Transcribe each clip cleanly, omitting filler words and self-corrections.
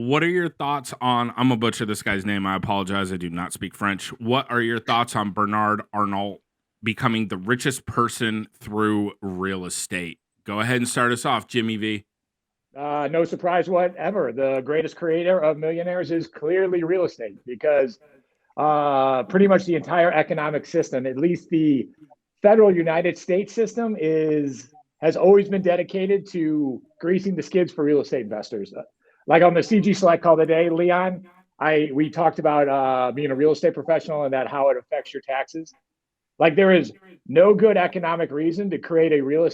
what are your thoughts on, I'm going to butcher this guy's name. I apologize. I do not speak French. What are your thoughts on Bernard Arnault becoming the richest person through real estate? Go ahead and start us off, Jimmy V. No surprise whatever. The greatest creator of millionaires is clearly real estate because pretty much the entire economic system, at least the federal United States system, has always been dedicated to greasing the skids for real estate investors. Like on the CG Select call today, Leon, we talked about being a real estate professional and that how it affects your taxes. Like there is no good economic reason to create a real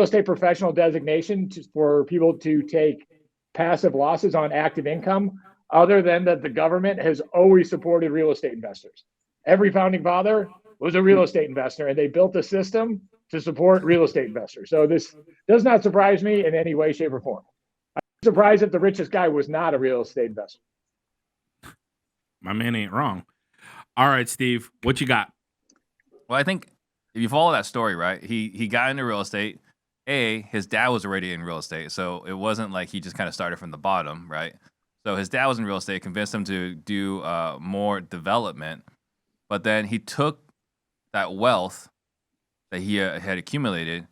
estate professional designation for people to take passive losses on active income, other than that the government has always supported real estate investors. Every founding father was a real estate investor, and they built a system to support real estate investors. So this does not surprise me in any way, shape, or form. I'm surprised that the richest guy was not a real estate investor. My man ain't wrong. All right, Steve, what you got? Well, I think if you follow that story, right, he got into real estate. His dad was already in real estate, so it wasn't like he just kind of started from the bottom, right? So his dad was in real estate, convinced him to do more development, but then he took that wealth that he had accumulated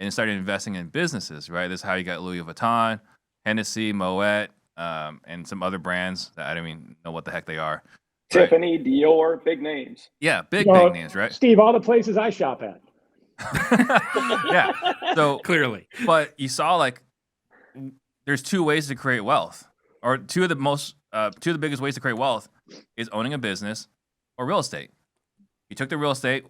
and started investing in businesses, right? This is how he got Louis Vuitton, Hennessy, Moet, and some other brands that I don't even know what the heck they are. Tiffany, right? Dior, big names. Yeah, big names, right? Steve, all the places I shop at. Yeah, so clearly. But you saw like there's two ways to create wealth, or two of the biggest ways to create wealth is owning a business or real estate. He took the real estate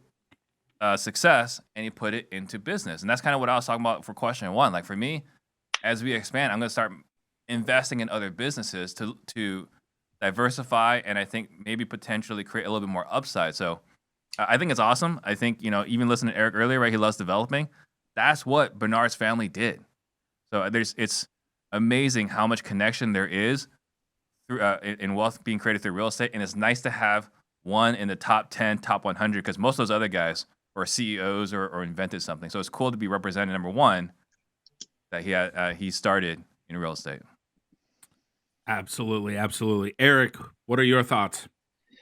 success and he put it into business, and that's kind of what I was talking about for question one. Like for me, as we expand, I'm going to start investing in other businesses to diversify, and I think maybe potentially create a little bit more upside. So I think it's awesome. I think, even listening to Eric earlier, right? He loves developing. That's what Bernard's family did. So it's amazing how much connection there is through in wealth being created through real estate, and it's nice to have one in the top 10, top 100, because most of those other guys are CEOs or invented something. So it's cool to be represented, number one, that he started in real estate. Absolutely, absolutely. Eric, what are your thoughts?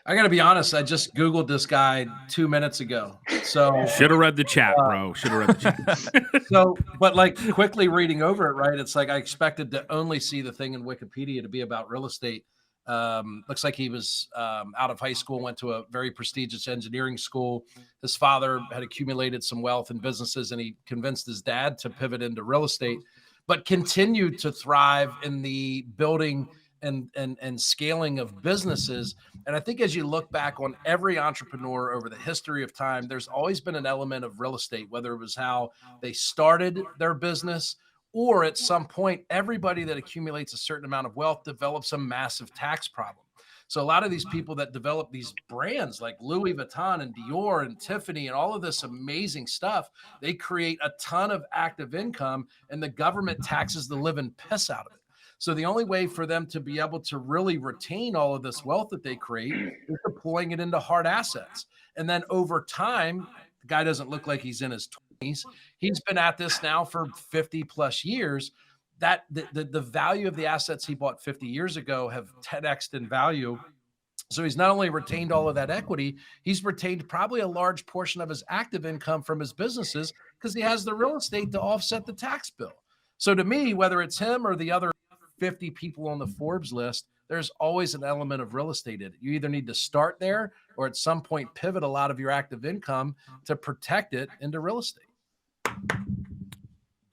I got to be honest. I just Googled this guy 2 minutes ago. So should have read the chat, bro. Should have read the chat. So, but like quickly reading over it, right? It's like I expected to only see the thing in Wikipedia to be about real estate. Looks like he was out of high school, went to a very prestigious engineering school. His father had accumulated some wealth in businesses, and he convinced his dad to pivot into real estate, but continued to thrive in the building and scaling of businesses. And I think as you look back on every entrepreneur over the history of time, there's always been an element of real estate, whether it was how they started their business, or at some point, everybody that accumulates a certain amount of wealth develops a massive tax problem. So a lot of these people that develop these brands like Louis Vuitton and Dior and Tiffany and all of this amazing stuff, they create a ton of active income, and the government taxes the living piss out of it. So the only way for them to be able to really retain all of this wealth that they create is deploying it into hard assets. And then over time, the guy doesn't look like he's in his 20s. He's been at this now for 50 plus years. That the value of the assets he bought 50 years ago have 10x'd in value. So he's not only retained all of that equity, he's retained probably a large portion of his active income from his businesses because he has the real estate to offset the tax bill. So to me, whether it's him or the other 50 people on the Forbes list, there's always an element of real estate in it. You either need to start there or at some point pivot a lot of your active income to protect it into real estate.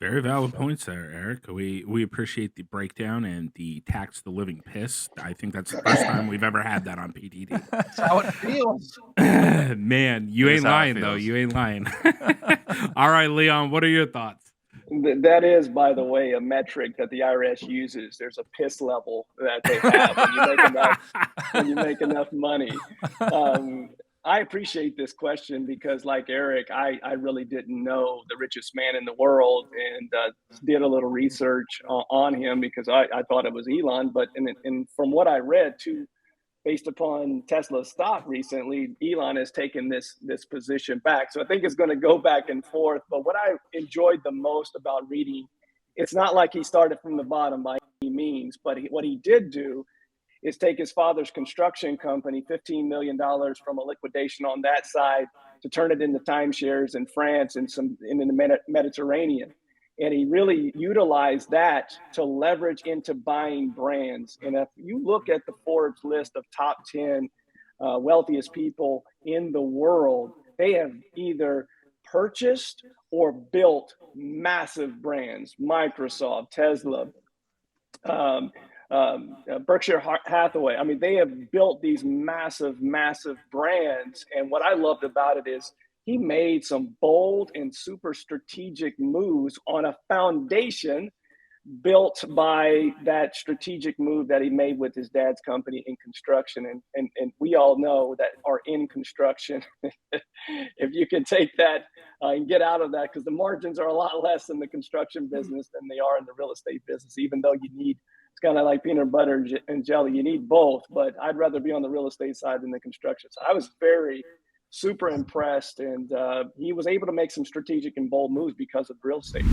Very valid points there, Eric. We appreciate the breakdown and the tax the living piss. I think that's the first time we've ever had that on PTD. That's how it feels. Man, you ain't lying, though. You ain't lying. All right, Leon, what are your thoughts? That is, by the way, a metric that the IRS uses. There's a piss level that they have when you make enough money. I appreciate this question because, like Eric, I really didn't know the richest man in the world, and did a little research on him because I thought it was Elon. But from what I read, too, based upon Tesla's stock recently, Elon has taken this position back. So I think it's going to go back and forth. But what I enjoyed the most about reading, it's not like he started from the bottom by any means. But what he did do is take his father's construction company, $15 million from a liquidation on that side, to turn it into timeshares in France and in the Mediterranean. And he really utilized that to leverage into buying brands. And if you look at the Forbes list of top 10 wealthiest people in the world, they have either purchased or built massive brands: Microsoft, Tesla, Berkshire Hathaway. I mean, they have built these massive brands. And what I loved about it is he made some bold and super strategic moves on a foundation built by that strategic move that he made with his dad's company in construction. And we all know that are in construction. If you can take that and get out of that, because the margins are a lot less in the construction business than they are in the real estate business, even though you need, it's kind of like peanut butter and jelly, you need both. But I'd rather be on the real estate side than the construction side. I was super impressed, and he was able to make some strategic and bold moves because of real estate.